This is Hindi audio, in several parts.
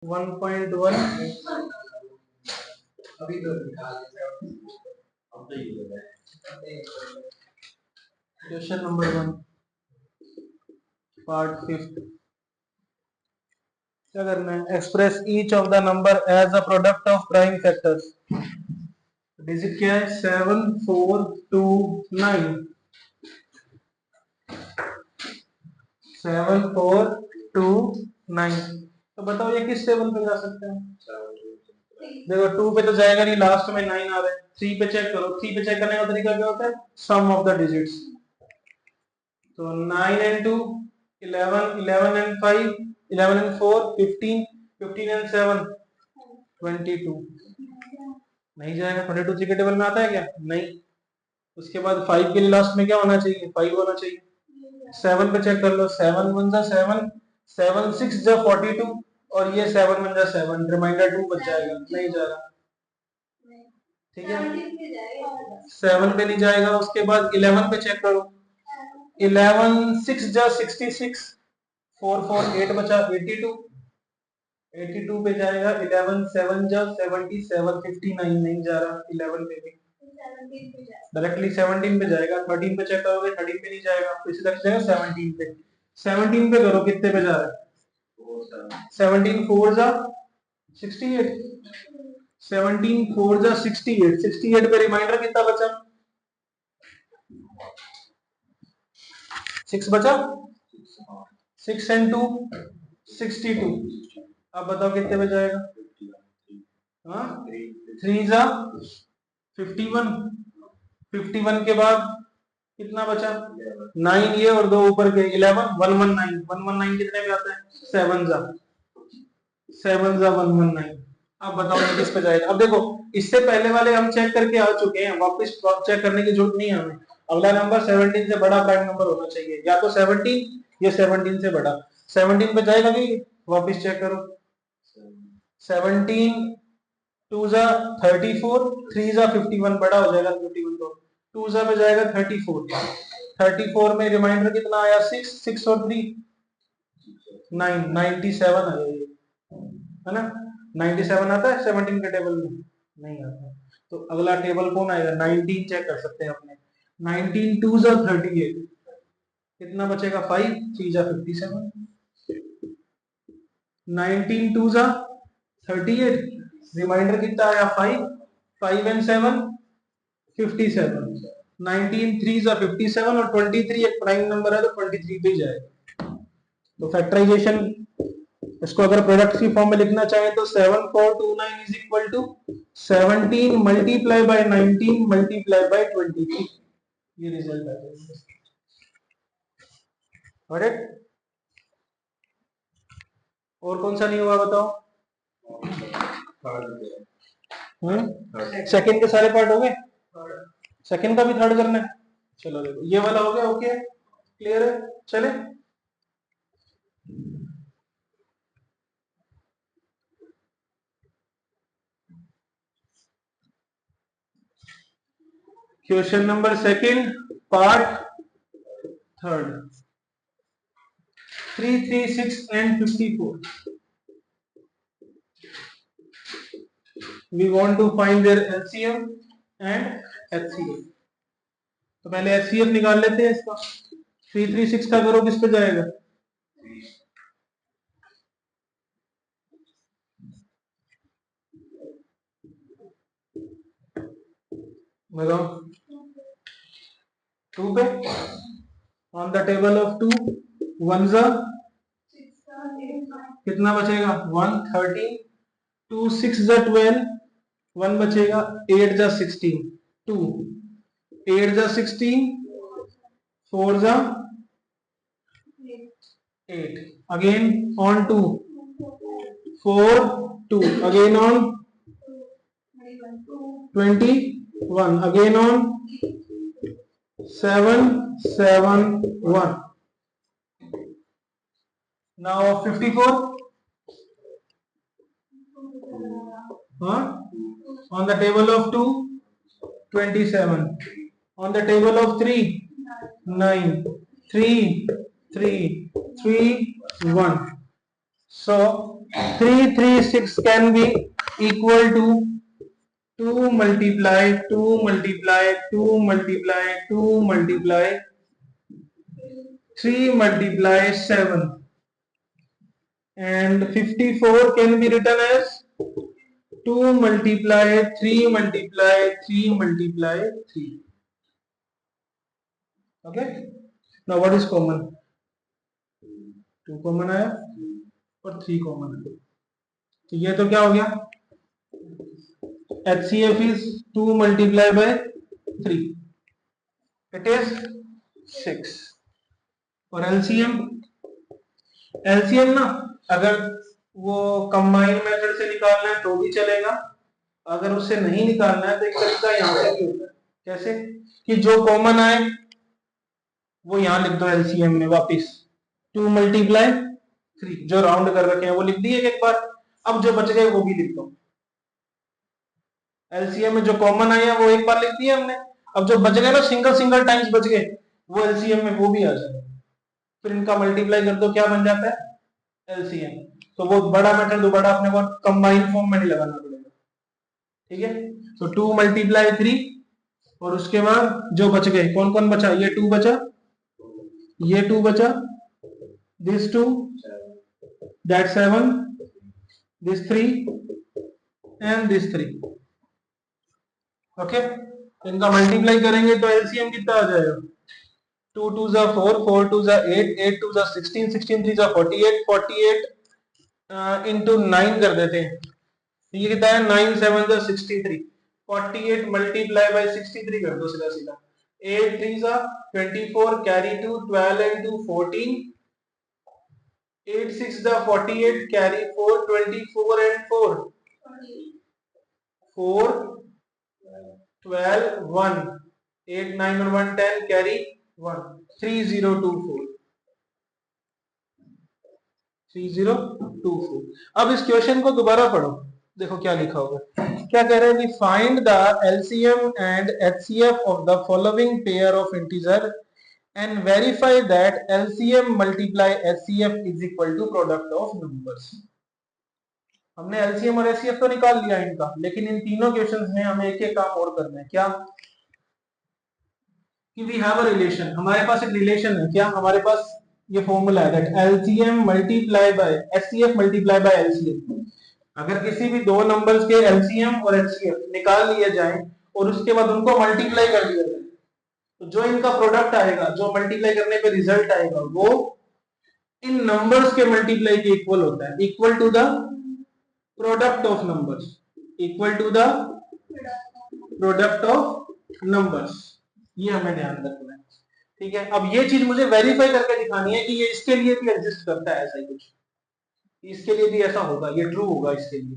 1.1 अभी तो निकाल अब तो ये है क्वेश्चन नंबर 1 पार्ट 5 क्या करना है express each of the number as a product of prime factors digit क्या है 7 4 2 9 7 4 2 9 तो बताओ ये किस टेबल पे जा सकते हैं देखो 2 पे तो जाएगा नहीं लास्ट में 9 आ रहा है 3 पे चेक करो 3 पे चेक करने का तरीका क्या होता है सम ऑफ द डिजिट्स तो 9 and 2 11 11 and 5 11 and 4 15 15 and 7 22 नहीं जाएगा 22 3 के टेबल में आता है क्या नहीं उसके बाद 5 के लिए लास्ट में क्या होना चाहिए 5 होना चाहिए 7 पे चेक कर लो 7 1 जा 7 7 6 जा 42 और ये 7 1 जा 7 रिमाइंडर 2 बच जाएगा नहीं जाएगा ठीक है 7 पे नहीं जाएगा उसके बाद 11 पे चेक करो 11 6 जा 66 4 4 8 बचा 82 82 पे जाएगा 11 7 जा 77 59 नहीं जा रहा 11 पे भी डायरेक्टली 17 पे जाएगा 13 पे चेक करोगे 13 पे नहीं जाएगा तो इसी तरह जाएगा 17 पे 17 पे करो कितने पे जा रहा है 17 4 जा 68 17 4 जा 68 68 पे रिमाइंडर कितना बचा 6 बचा 6 and 2 62 अब बताओ कितने पे जाएगा हाँ 3 जा 51 51 के बाद कितना बचा 9 ये और 2 ऊपर के 11 119 119 कितने पे आता है 7 जा 119 अब बताओ ये किस पे जाएगा अब देखो इससे पहले वाले हम चेक करके आ चुके हैं वापस चेक करने की जरूरत नहीं है हमें अगला नंबर 17 से बड़ा प्राइम नंबर होना चाहिए या तो 17 या 17 से बड़ा 17 पे जाएगा कि वापस चेक करो 17 2 जा 34 3 जा 51 बड़ा हो जाएगा 51 तो 2 जा पे जाएगा 34 34 में रिमाइंडर कितना आया 6 6 और 3 9 97 आ जाएगी है ना 97 आता है 17 के टेबल में नहीं आता तो अगला टेबल कौन आएगा 19 चेक कर सकते हैं अपने 19 2 जा 38 कितना बचेगा 5 3 जा 57 19 2 जा 38 रिमाइंडर कितना आया 5 5 and 7 57 19 3 जा 57 और 23 एक प्राइम नंबर है तो 23 पे जाएगा तो फैक्टराइजेशन इसको अगर प्रोडक्ट की फॉर्म में लिखना चाहे तो 7429 is equal to 17 multiply by 19 multiply by 23 ये रिजल्ट आ जाएगा करेक्ट और कौन सा नहीं हुआ बताओ सेकंड के सारे पार्ट हो गए सेकंड का भी थर्ड करना है चलो देखो ये वाला हो गया ओके क्लियर है चले question number second part third 3 3 6 and 54 we want to find their LCM and HCF तो पहले HCF निकाल लेते हैं इसका 3 3 6 का करो किस पे जाएगा बताओ 2 पे ऑन द टेबल ऑफ 2 1 जा कितना बचेगा 113 2 6 जा 12 1 बचेगा 8 जा 16 2 8 जा 16 4 जा 8 again on 2 4 2 again on 21 again on 7 7 1 now 54 on the table of 2 27 on the table of 3 9 3 3 3 1 so 336 can be equal to 2 multiply 2 multiply 2 multiply 2 multiply 3 multiply 7, and 54 can be written as 2 multiply 3 multiply 3 multiply 3. Okay, now what is common? 2 common आया और 3 कॉमन आया, तो ये तो क्या हो गया, HCF is 2 multiply by 3, it is 6. और LCM ना, अगर वो कंबाइन मेथड से निकालना है तो भी चलेगा, अगर उससे नहीं निकालना है तो एक तरीका यहाँ से भी होता है। कैसे कि जो कॉमन आए वो यहाँ लिख दो LCM में वापिस 2 multiply 3, जो राउंड कर रखे हैं वो लिख दिए एक बार, अब जो बच गए वो भी लिख दो। LCM में जो कॉमन आए हैं वो एक बार लिख दिए हमने, अब जो बच गए ना सिंगल टाइम्स बच गए वो LCM में वो भी आ जाए, फिर इनका मल्टीप्लाई कर दो, क्या बन जाता है LCM। तो वो बड़ा मेथड दोबारा अपने को कंबाइन फॉर्म में नहीं लगाना पड़ेगा, ठीक है। तो 2 multiply 3 और उसके बाद जो बच गए, कौन कौन बचा, ये 2 बचा, ये 2 बचा, this 2, that 7, this 3 and this 3। Okay, इनका मल्टीप्लाई करेंगे तो LCM कितना आ जाएगा, 2 2 जा 4, 4 2 जा 8, 8 2 जा 16, 16 3 जा 48, 48 इंटू 9 कर देते हैं, ये कितना है 9 7 जा 63, 48 मल्टीप्लाई बाय 63 कर दो सीधा सीधा, 8 3 जा 24 कैरी 2, 12 into 14, 8 6 जा 48 कैरी 4, 24 and 4 4 12 1, 8 9 और 1 10 कैरी 1, 3024 3024। अब इस क्वेश्चन को दोबारा पढ़ो, देखो क्या लिखा होगा, क्या कह रहे हैं कि find the LCM and HCF of the following pair of integer and verify that LCM multiply HCF is equal to product of numbers. हमने LCM और HCF तो निकाल लिया इनका, लेकिन इन तीनों क्वेश्चंस में हमें एक एक काम और करना है, क्या कि वी हैव अ रिलेशन, हमारे पास एक रिलेशन है, क्या हमारे पास ये फॉर्मूला है that LCM multiply by HCF multiply by LCM। अगर किसी भी दो नंबर्स के LCM और HCF निकाल लिए जाएं और उसके बाद उनको मल्टीप्लाई कर दिया जाए, तो जो इनका प्रोडक्ट आएगा, जो मल्टीप्लाई करने पे रिजल्ट आएगा, वो इन नंबर्स के मल्टीप्लाई के इक्वल होता है, equal to the product of numbers, equal to the product of numbers. ये हमें ध्यान रखना है, ठीक है। अब ये चीज मुझे वेरीफाई करके दिखानी है कि ये इसके लिए भी एग्जिस्ट करता है, ऐसा ही कुछ इसके लिए भी ऐसा होगा, ये ट्रू होगा इसके लिए,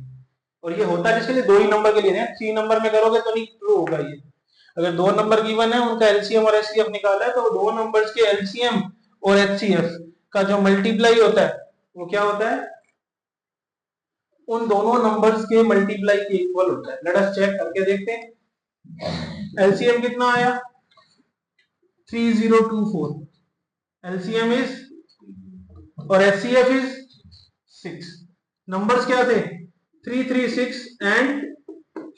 और ये होता है जिसके लिए दो ही नंबर के लिए है, 3 नंबर में करोगे तो नहीं ट्रू होगा ये। अगर दो नंबर गिवन है, उनका LCM और HCF निकाला है, तो दो नंबर्स के LCM और HCF का जो मल्टीप्लाई होता है वो क्या होता है, उन दोनों नंबर्स के मल्टीप्लाई के इक्वल होता है। लेट अस चेक करके देखते हैं। LCM कितना आया 3024, LCM इज और HCF इज 6, नंबर्स क्या थे 336 एंड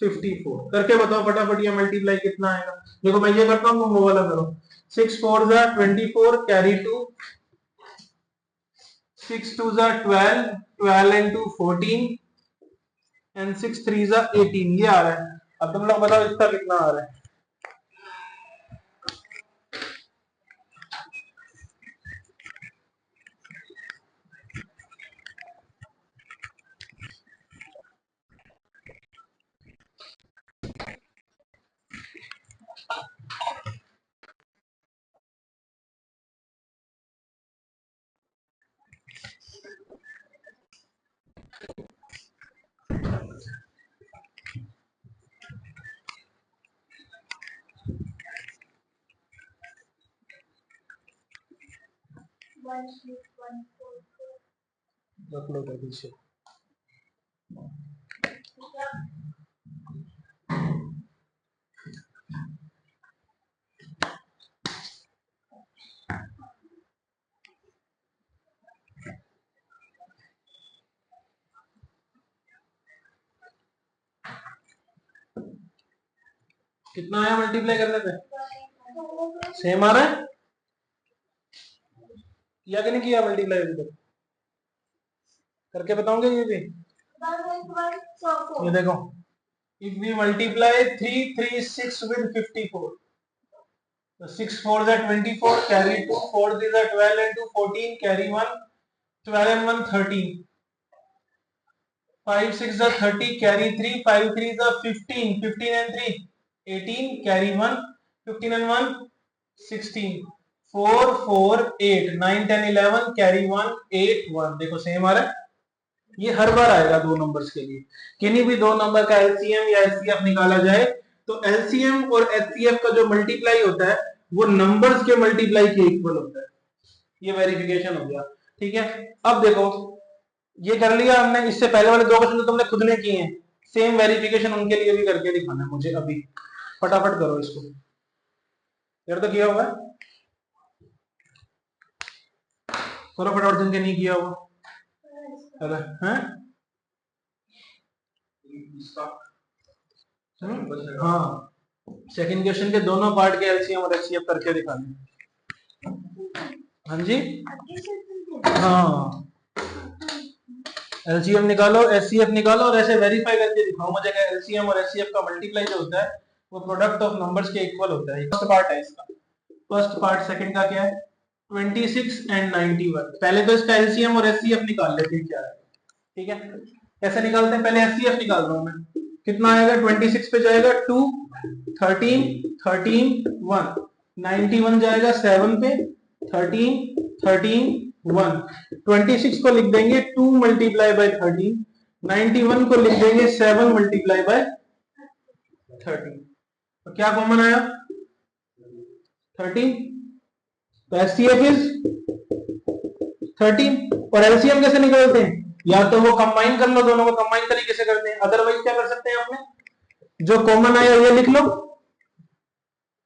54। करके बताओ फटाफट ये मल्टीप्लाई कितना आएगा। देखो मैं ये करता हूँ, वो वाला करो, 6 4 जा 24 कैरी 2, 6 2 जा 12, 12 into 14 एंड 6 3 जा 18, ये आ रहा है। अब तुम लोग बताओ इसका कितना आ रहा है। रख लो पीछे। कितना आया मल्टीप्लाई करने पे? सेम आ रहा है? किया कि नहीं किया मल्टीप्लाई अभी तक? करके बताऊंगे ये भी। ये देखो, if we multiply 336 with 54, so 6 4s are 24, carry 2, 4 3s are 12 and 2 14, carry 1, 12 and 1 13, 5 6 are 30, carry 3, 5 3s are 15, 15 and 3 18, carry 1, 15 and 1 16, 4 4 8 9 10 11, carry 1 8 1। देखो सेम आ रहा है। ये हर बार आएगा दो नंबर्स के लिए। किन्हीं भी दो नंबर का एलसीएम या एचसीएफ निकाला जाए तो एलसीएम और एचसीएफ का जो मल्टीप्लाई होता है वो नंबर्स के मल्टीप्लाई के इक्वल होता है। ये वेरिफिकेशन हो गया, ठीक है। अब देखो, ये कर लिया हमने। इससे पहले वाले दो क्वेश्चन तो तुमने खुद ने किए हैं, सेम वेरिफिकेशन उनके लिए भी करके दिखाना है मुझे अभी। फटाफट करो इसको, यार तो किया हुआ है, करो फटाफट जिनके नहीं किया हुआ। हाँ, सेकंड क्वेश्चन के दोनों पार्ट के एलसीएम और एचसीएफ करके दिखाने। हाँ जी, हाँ, एलसीएम निकालो, एचसीएफ निकालो और ऐसे वेरीफाई करके दिखाओ मुझे कि एलसीएम और एचसीएफ का मल्टीप्लाई जो होता है वो प्रोडक्ट ऑफ नंबर्स के इक्वल होता है। फर्स्ट पार्ट है इसका, फर्स्ट पार्ट। सेकंड का क्या है? 26 एंड 91। पहले तो इसका एलसीएम और एचसीएफ निकाल लेते हैं क्या है, ठीक है। कैसे निकालते हैं? पहले एचसीएफ निकाल रहा हूं मैं। कितना आएगा? 26 पे जाएगा 2, 13 13 1, 91 जाएगा 7 पे 13 13 1। 26 को लिख देंगे 2 मल्टीप्लाई बाय 13, 91 को लिख देंगे 7 मल्टीप्लाई बाय 13। तो क्या कॉमन आया? 13। तो एचसीएफ इज 13। और एलसीएम कैसे निकालते हैं? या तो वो कंबाइन कर लो, दोनों को कंबाइन तरीके से करते हैं, अदरवाइज क्या कर सकते हैं अपने, जो कॉमन आया ये लिख लो,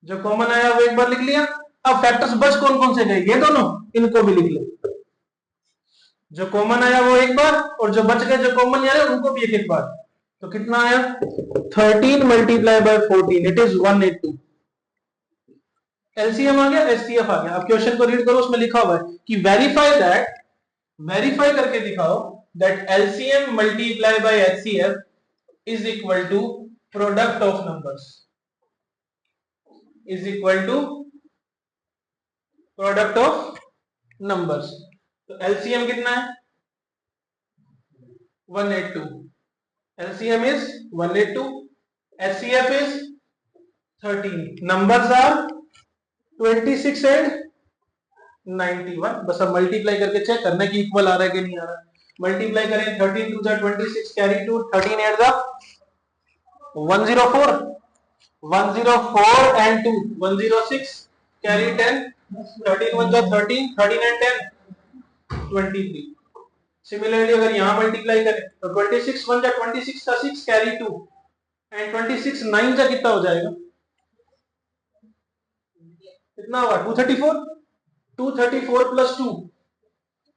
जो कॉमन आया वो एक बार लिख लिया। अब फैक्टर्स बच कौन कौन से गए? ये दोनों, इनको भी लिख लो। जो कॉमन आया वो एक बार, और जो बच गए जो कॉमन आ रहे उनको भी एक एक बार। तो कितना आया? 13 multiply by 14, it is 182। LCM आ गया, एचसीएफ आ गया। अब क्वेश्चन को रीड करो, उसमें लिखा हुआ है कि वेरीफाई दैट, वेरीफाई करके दिखाओ that LCM multiply by HCF is equal to product of numbers, is equal to product of numbers. तो एलसीएम कितना है? 182। LCM is 182, HCF is 13, numbers are 26 and 91। बस अब मल्टीप्लाई करके चेक करना कि इक्वल आ रहा है कि नहीं आ रहा है। मल्टीप्लाई करें, 13 2 जा 26, कैरी 2, 13 8 जा 104, 104 and 2 106, carry 10, 13 1 जा 13, 13 and 10 23। सिमिलरली अगर यहां मल्टीप्लाई करें तो 26 1 जा 26 का 6, कैरी 2 एंड 26 9 जा कितना हो जाएगा? कितना हुआ? 234, 234 प्लस 2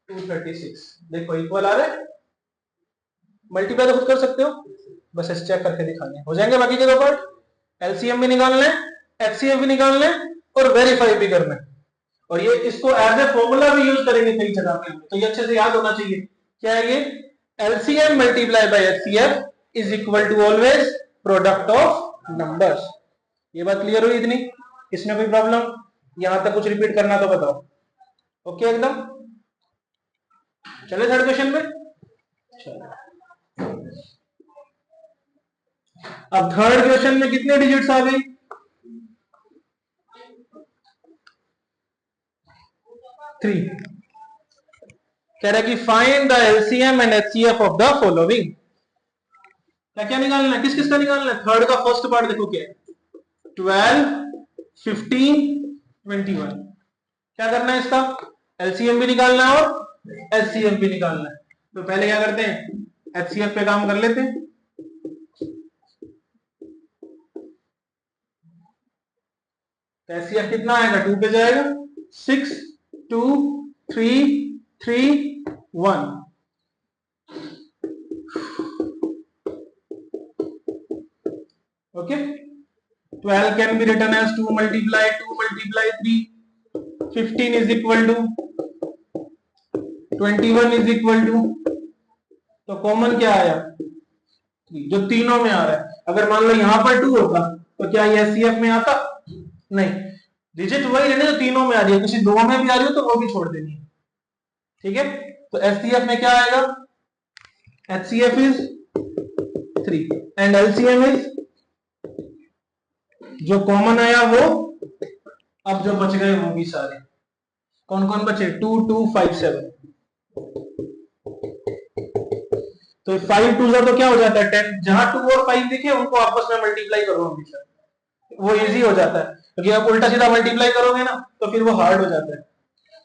236। देखो इक्वल आ रहा है। मल्टीप्लाई तो खुद कर सकते हो, बस ऐसे चेक करके दिखाने हो जाएंगे बाकी के दो पार्ट। एलसीएम भी निकालना है, एचसीएफ भी निकालना है और वेरीफाई भी करना है। और ये इसको एज ए फॉर्मूला भी यूज करेंगे कई जगह पे, तो ये अच्छे से याद होना चाहिए। क्या है ये? LCM multiply by HCF is equal to always product of numbers. ये बात क्लियर हुई इतनी? इसमें कोई प्रॉब्लम? यहां तक कुछ रिपीट करना तो बताओ। ओके एकदम। चले थर्ड क्वेश्चन में। अब थर्ड क्वेश्चन में कितने डिजिट्स आ गई? 3। कह रहा है कि find the LCM and HCF of the following. क्या क्या निकालना है? किस किस का निकालना है? थर्ड का फर्स्ट पार्ट देखो क्या है, 12 15 21। क्या करना है इसका? एलसीएम भी निकालना है और एचसीएफ भी निकालना है। तो पहले क्या करते हैं, एचसीएफ पे काम कर लेते हैं। एचसीएफ कितना आएगा? 2 पे जाएगा, 6 2 3 3 1। Okay, 12 can be written as 2 multiply 3. 15 is equal to 21 is equal to, तो कॉमन क्या आया, जो तीनों में आ रहा है। अगर मान लो यहां पर 2 होता तो क्या ये एचसीएफ में आता, नहीं, डिजिट वही रहने जो तीनों में आ रही है, किसी दो में भी आ रही हो तो वो भी छोड़ देनी है, ठीक है। तो एचसीएफ में क्या आएगा, HCF is 3 and LCM is, जो कॉमन आया वो, अब जो बच गए वो भी सारे, कौन कौन बचे, 2 2 5 7, तो 5 2 तो क्या हो जाता है 10, जहां 2 और 5 दिखे उनको आपस में मल्टीप्लाई करो हमेशा, वो इजी हो जाता है, क्योंकि आप उल्टा सीधा मल्टीप्लाई करोगे ना तो फिर वो हार्ड हो जाता है।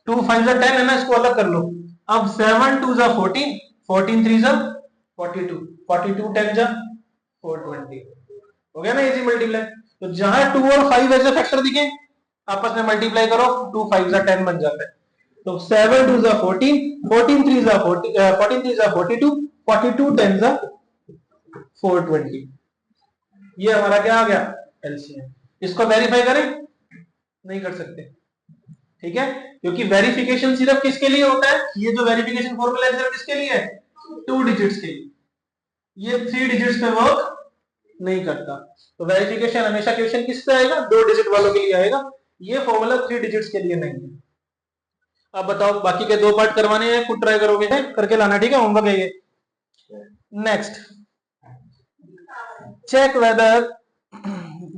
2 5 10 है ना, इसको अलग कर लो। अब 7 2 14, 14 3 42, 42 10 420, हो गया ना इजी मल्टीप्लाई। तो जहां 2 और 5 ऐसे फैक्टर दिखे आपस में मल्टीप्लाई करो, 2 5 10 बन जाता है। तो 7 2 14, 14 3 14 3 42, 42 10 420, ये हमारा क्या आ गया, एलसीएम। इसको वेरीफाई करें, नहीं कर सकते, ठीक है, क्योंकि वेरिफिकेशन सिर्फ किसके लिए होता है, ये जो वेरिफिकेशन फॉर्मूला है सिर्फ किसके लिए है, 2 डिजिट्स के लिए, ये 3 डिजिट्स पे वर्क नहीं करता। तो वेरिफिकेशन हमेशा क्वेश्चन किससे आएगा, 2 डिजिट वालों के लिए आएगा, ये फॉर्मूला 3 डिजिट्स के लिए नहीं है। अब बताओ बाकी के 2 पार्ट करवाने हैं, खुद ट्राई करोगे, करके लाना, ठीक है, होमवर्क है ये। Next, check whether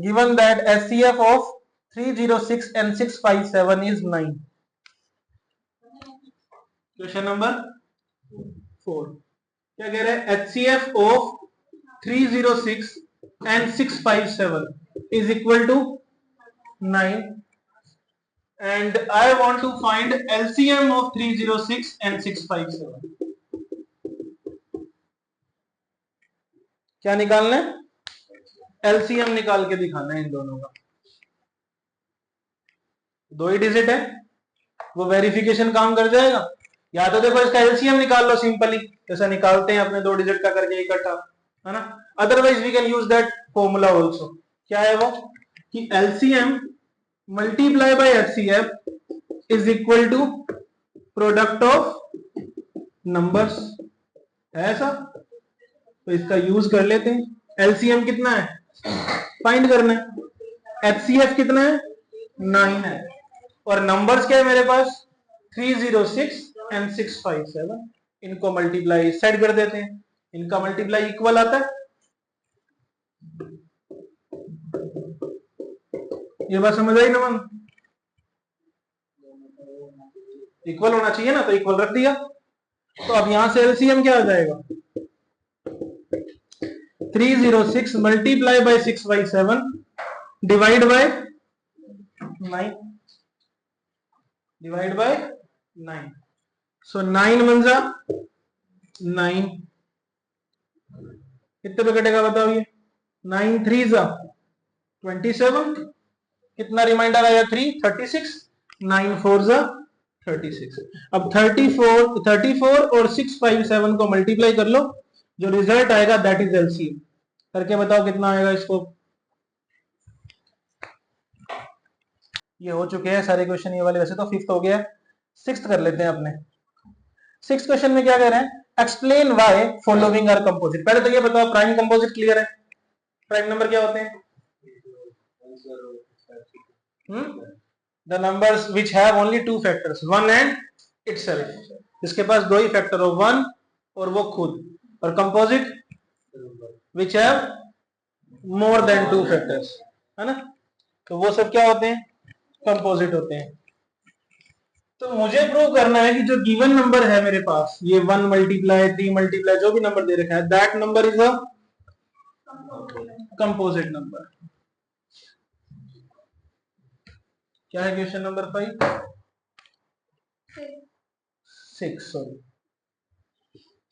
given that SCF of 306 and 657 is 9. Question number 4 क्या कह रहे हैं, HCF of 306 and 657 is equal to 9 and I want to find LCM of 306 and 657. क्या निकालना है, एलसीएम निकाल के दिखाना है इन दोनों का, 2 ही डिजिट है, वो वेरिफिकेशन काम कर जाएगा। या तो देखो इसका एलसीएम निकाल लो सिंपली, जैसा निकालते हैं अपने 2 डिजिट का करके इकट्ठा, है ना। Otherwise we can use that formula also, क्या है वो, कि LCM multiply by HCF is equal to product of numbers, है ऐसा, तो इसका यूज कर लेते हैं। एलसीएम कितना है, फाइंड करना है, एचसीएफ कितना है, 9 है, और नंबर्स क्या है मेरे पास, 306 एंड 657, इनको मल्टीप्लाई सेट कर देते हैं, इनका मल्टीप्लाई इक्वल आता है, ये बात समझ आई ना मन, इक्वल होना चाहिए ना, तो इक्वल रख दिया। तो अब यहां से एलसीएम क्या आ जाएगा, 306 multiply by 657 divide by 9, divide by 9, सो 9 1 जा 9, कितने पे कटेगा बताओ ये, 9 3 जा 27, कितना रिमाइंडर आया 3 36, 9 4 जा 36। अब 34 और 657 को मल्टीप्लाई कर लो, जो रिजल्ट आएगा दैट इज एलसीएम, करके बताओ कितना आएगा इसको। ये हो चुके हैं सारे क्वेश्चन ये वाले, वैसे तो 5th हो गया, 6th कर लेते हैं अपने। 6th क्वेश्चन में क्या कह रहे हैं, explain why following are composite. पहले तो ये बताओ प्राइम कंपोजिट क्लियर है, प्राइम नंबर क्या होते हैं, the numbers which have only 2 फैक्टर्स 1 एंड इटसेल्फ, जिसके पास 2 ही फैक्टर हो, 1 और वो खुद, और composite which have more than 2 factors, है ना, तो वो सब क्या होते हैं, कंपोजिट होते हैं। तो मुझे प्रूव करना है कि जो गिवन नंबर है मेरे पास, ये 1 मल्टीप्लाई 3 मल्टीप्लाई जो भी नंबर दे रखा है, that number is a composite number. क्या है question number 5, 6 sorry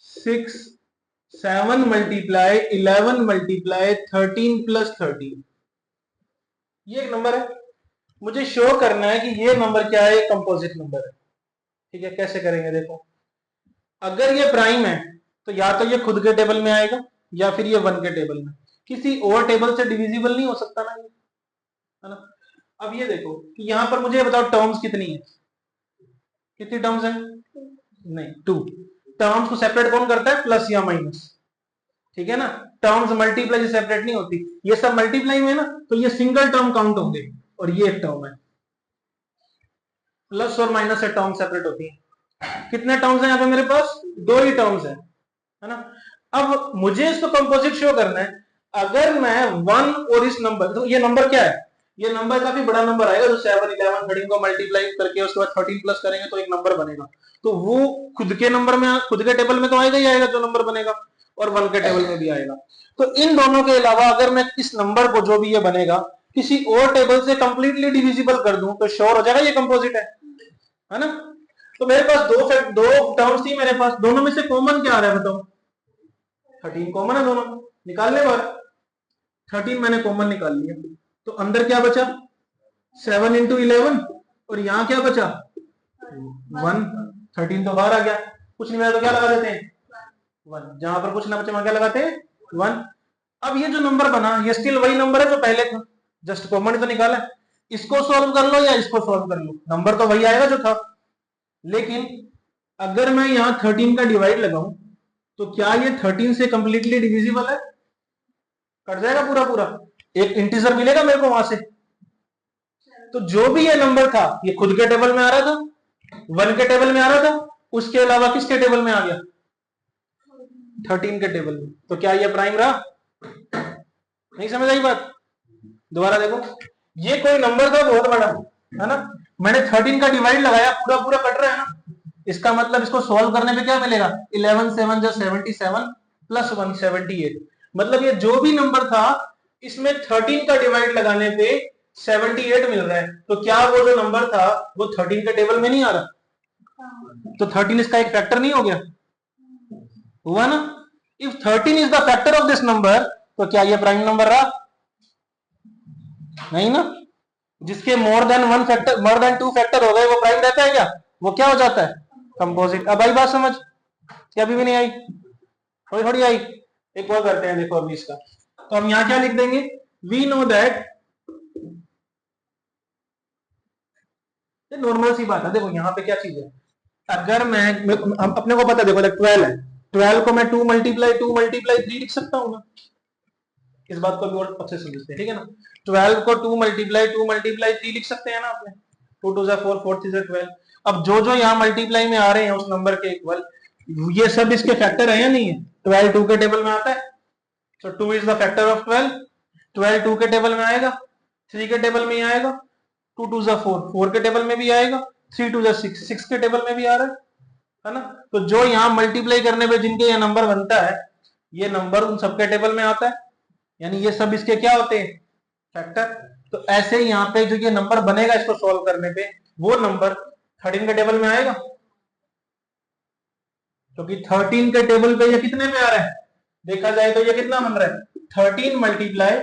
6 7 multiply 11 multiply 13 plus 13, ये एक नंबर है, मुझे शो करना है कि ये नंबर क्या है, कंपोजिट नंबर है, ठीक है। कैसे करेंगे देखो, अगर ये प्राइम है तो या तो ये खुद के टेबल में आएगा या फिर ये 1 के टेबल में, किसी और टेबल से डिविजिबल नहीं हो सकता ना, है ना। अब ये देखो कि यहाँ पर मुझे बताओ टर्म्स कितनी है, कितनी टर्म्स है, नहीं 2। टर्म्स को सेपरेट कौन करता है, प्लस या माइनस, ठीक है ना। टर्म्स मल्टीप्लाई से सेपरेट नहीं होती, ये सब मल्टीप्लाई में है ना, तो ये सिंगल टर्म काउंट होंगे और ये एक टर्म है। प्लस और माइनस से टर्म सेपरेट होती है। कितने टर्म्स हैं यहाँ पे मेरे पास, 2 ही टर्म्स है ना। अब मुझे इसको कंपोजिट शो करना है। अगर मैं 1 और इस नंबर, तो ये नंबर क्या है, ये नंबर काफी बड़ा नंबर आएगा, जो 7 11 13 को मल्टीप्लाई करके उसके बाद 13 प्लस करेंगे तो एक नंबर बनेगा। तो वो खुद के नंबर में, खुद के टेबल में तो आएगा ही आएगा जो नंबर बनेगा, और 1 के टेबल में भी आएगा। तो इन दोनों के अलावा अगर मैं इस नंबर को, जो भी ये बनेगा, किसी और टेबल से कंप्लीटली डिविजिबल कर दूं तो श्योर हो जाएगा ये कंपोजिट है ना। तो मेरे पास दो टर्म्स थी मेरे पास, दोनों में से कॉमन क्या आ रहा है बताओ, 13 कॉमन है दोनों, निकालने पर 13 मैंने कॉमन निकाल लिया, तो अंदर क्या बचा 7 इंटू 11, और यहां क्या बचा 1। 13 तो बाहर आ गया, कुछ नहीं मिला तो क्या लगा देते हैं 1, जहां पर कुछ ना बचे वहां क्या लगाते हैं 1। अब ये जो नंबर बना ये स्टिल वही नंबर है जो पहले था, जस्ट कॉमन ही तो निकाला है। इसको सॉल्व कर लो या इसको सॉल्व कर लो, नंबर तो वही आएगा जो था। लेकिन अगर मैं यहां 13 का डिवाइड लगाऊं तो क्या ये 13 से कंप्लीटली डिविजिबल है, कट जाएगा पूरा पूरा, एक इंटीजर मिलेगा मेरे को वहां से। तो जो भी ये नंबर था ये खुद के टेबल में आ रहा था, 1 के टेबल में आ रहा था, उसके अलावा किसके टेबल में आ गया 13 के टेबल में। तो क्या ये प्राइम रहा, नहीं समझ आई बात, दोबारा देखो, ये कोई नंबर था बहुत बड़ा है ना, मैंने 13 का डिवाइड लगाया, पूरा पूरा कट रहा है ना, इसका मतलब इसको सॉल्व करने पे क्या मिलेगा 11 7 जो 77 प्लस 1 78, मतलब ये जो भी नंबर था इसमें 13 का डिवाइड लगाने पे 78 मिल रहा है। तो क्या वो जो नंबर था वो 13 के टेबल में नहीं आ रहा, तो 13 इसका एक फैक्टर नहीं हो गया, हुआ ना। If 13 is the factor of this number, तो क्या ये प्राइम नंबर रहा, नहीं ना। जिसके more than 1 factor, more than 2 factor हो गए वो प्राइम रहता है क्या, वो क्या हो जाता है कंपोजिट। अब आई बात समझ, क्या अभी भी नहीं आई, थोड़ी थोड़ी आई। एक और करते हैं, देखो अभी इसका, तो हम यहां क्या लिख देंगे, वी नो दैट, नॉर्मल सी बात है, देखो यहाँ पे क्या चीज है, अगर मैं हम अपने को पता, देखो 12 है, 12 को मैं 2 मल्टीप्लाई 3 लिख सकता हूँ ना, इस बात को भी और अच्छे से समझते हैं, ठीक है ना। 12 को 2 मल्टीप्लाई 3 लिख सकते हैं ना आपने, 2 2 4 4 3 12। अब जो जो यहाँ मल्टीप्लाई में आ रहे हैं उस नंबर के इक्वल, ये सब इसके फैक्टर है या नहीं है, 12 2 के टेबल में आता है, तो 2 इज द फैक्टर ऑफ 12, 12 2 के टेबल में आएगा, 3 के टेबल में आएगा, 2 2 4 4 के टेबल में भी आएगा, 3 2 6 6 के टेबल में भी आ रहा है ना। तो जो यहाँ मल्टीप्लाई करने पे जिनके ये नंबर बनता है, ये नंबर उन सबके टेबल में आता है, यानी ये सब इसके क्या होते हैं फैक्टर। तो ऐसे ही यहाँ पे जो ये नंबर बनेगा इसको सॉल्व करने पे, वो नंबर 13 के टेबल में आएगा, क्योंकि 13 के टेबल पे ये कितने में आ रहा है, देखा जाए तो ये कितना बन रहा है 13 मल्टीप्लाई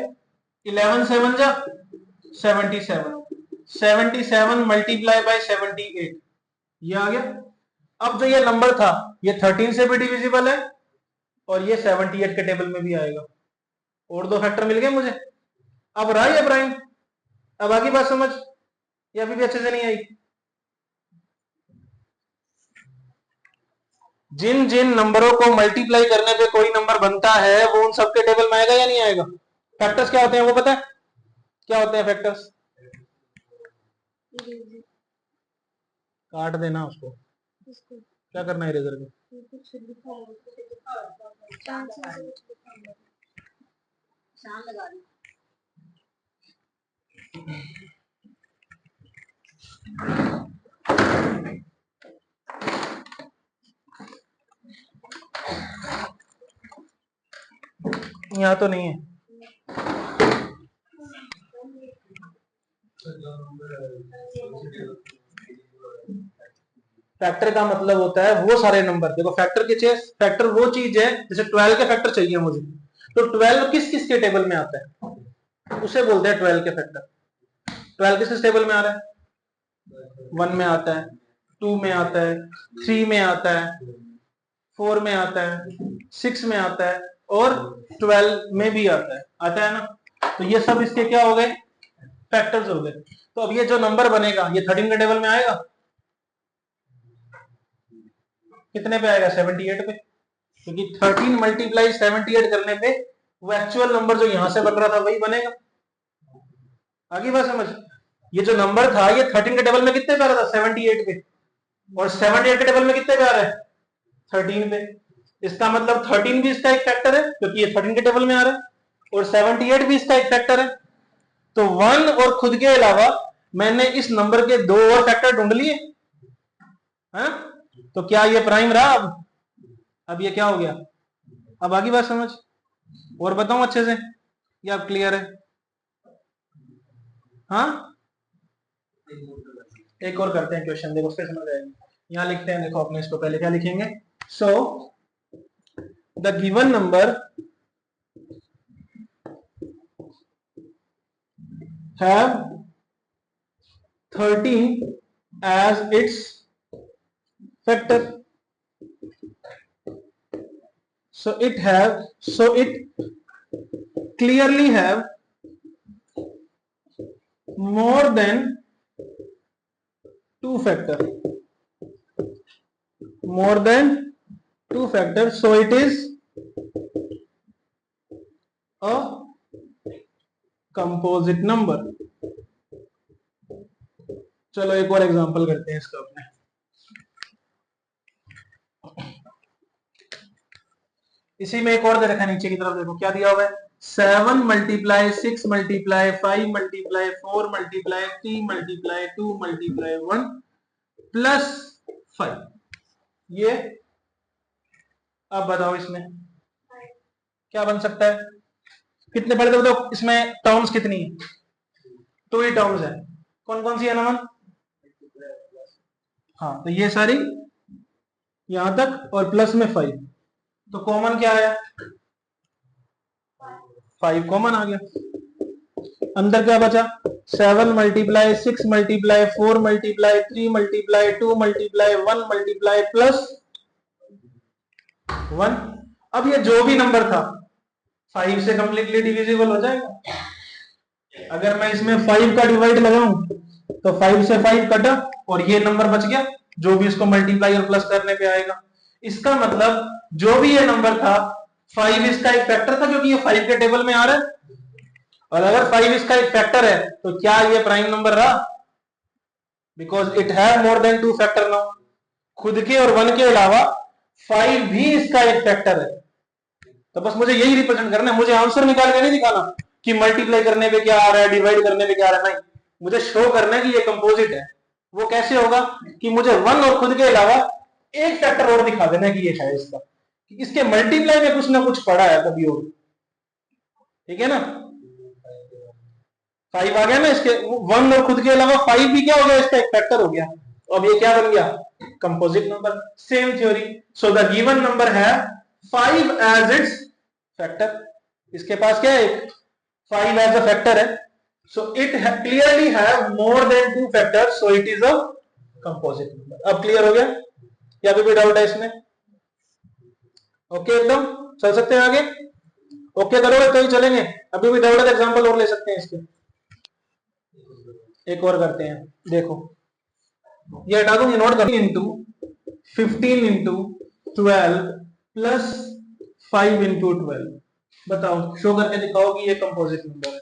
11 7 जा 77, 77 मल्टीप्लाई बाय 78, ये आ गया। अब जो ये नंबर था ये 13 से भी डिविजिबल है और ये 78 के टेबल में भी आएगा, और 2 फैक्टर मिल गए मुझे। अब रहा ये प्राइम, अब आगे बात समझ, ये अभी भी अच्छे से नहीं आई। जिन जिन नंबरों को मल्टीप्लाई करने पे कोई नंबर बनता है वो उन सबके टेबल में आएगा या नहीं आएगा। फैक्टर्स क्या होते हैं वो पता है, क्या होते हैं फैक्टर्स, काट देना उसको, क्या करना है इरेजर में, यहाँ तो नहीं है। फैक्टर का मतलब होता है वो सारे नंबर, देखो फैक्टर के फैक्टर वो चीज है, जैसे 12 के फैक्टर चाहिए मुझे, तो 12 किस किस के टेबल में आता है उसे बोलते हैं 12 के फैक्टर। 12 किस किस टेबल में आ रहा है, 1 में आता है, 2 में आता है, 3 में आता है, 4 में आता है, 6 में आता है और 12 में भी आता है ना। तो ये सब इसके क्या हो गए फैक्टर्स हो गए। तो अब ये जो नंबर बनेगा ये 13 के टेबल में आएगा, कितने पे आएगा 78 पे, क्योंकि 13 मल्टीप्लाई 78 करने पे वो एक्चुअल नंबर जो यहां से बन रहा था वही बनेगा। आगे बात समझ, ये जो नंबर था ये 13 के टेबल में कितने पे आ रहा था 78 पे, और 78 के टेबल में कितने पे आ रहा है 13 पे। इसका मतलब 13 भी इसका एक फैक्टर है क्योंकि ये 13 के टेबल में आ रहा है, और 78 भी इसका एक फैक्टर है। तो 1 और खुद के अलावा मैंने इस नंबर के 2 और फैक्टर ढूंढ लिए हैं, तो क्या ये प्राइम रहा अब ये क्या हो गया। अब आगे बात समझ, और बताऊं अच्छे से या अब क्लियर है। हाँ एक और करते हैं क्वेश्चन, देखो उसके समझ आएगी। यहां लिखते हैं, देखो अपने इसको पहले क्या लिखेंगे। So the given number have 13 as its factor, so it clearly have more than 2 factor, so it is a composite number. चलो एक और एग्जांपल करते हैं इसका अपने। इसी में एक और दे रखा है नीचे की तरफ, देखो क्या दिया हुआ है 7 multiply 6 multiply 5 multiply 4 multiply 3 multiply 2 multiply 1 plus 5। ये अब बताओ इसमें क्या बन सकता है, कितने पढ़े थे बताओ, इसमें टर्म्स कितनी है, 2 ही टर्म्स है, कौन कौन सी है नमन। हाँ तो ये सारी यहां तक और प्लस में 5, तो कॉमन क्या आया 5 कॉमन आ गया। अंदर क्या बचा 7 multiply 6 multiply 4 multiply 3 multiply 2 multiply 1 multiply plus 1। अब ये जो भी नंबर था 5 से कंप्लीटली डिविजिबल हो जाएगा। अगर मैं इसमें 5 का डिवाइड लगाऊं तो 5 से 5 कटा और ये नंबर बच गया जो भी इसको मल्टीप्लाई और प्लस करने पे आएगा। इसका मतलब जो भी ये नंबर था 5 इसका एक फैक्टर था क्योंकि ये 5 के टेबल में आ रहा है, और अगर 5 इसका एक फैक्टर है तो क्या ये प्राइम नंबर रहा, because it have more than 2 factor now. खुद के और 1 के अलावा 5 भी इसका एक फैक्टर है। तो बस मुझे यही रिप्रेजेंट करना है, मुझे आंसर निकाल के नहीं दिखाना कि मल्टीप्लाई करने पे क्या आ रहा है डिवाइड करने पे क्या आ रहा है, नहीं, मुझे शो करना है कि ये कंपोजिट है। वो कैसे होगा कि मुझे 1 और खुद के अलावा एक फैक्टर और दिखा देना कि ये है इसका, कि इसके मल्टीप्लाई में कुछ ना कुछ पड़ा है कभी और, ठीक है ना। 5 आ गया ना, इसके 1 और खुद के अलावा 5 भी क्या हो गया इसका एक फैक्टर हो गया, अब ये क्या बन गया composite number. Same theory, so the given number है 5 एज इट्स फैक्टर, इसके पास क्या है 5 एज अ फैक्टर है, so it clearly have more than 2 factors, so it is a composite number। अब क्लियर हो गया या अभी भी डाउट है इसमें। ओके एकदम चल सकते हैं आगे, ओके करोगे तो ही चलेंगे, अभी भी डाउट है एग्जांपल और ले सकते हैं इसके। एक और करते हैं, देखो ये हटा दूंगी नोट कर, इंटू 15 इंटू 12 प्लस 5 इंटू 12, बताओ शो करके दिखाओ कि ये कंपोजिट नंबर है।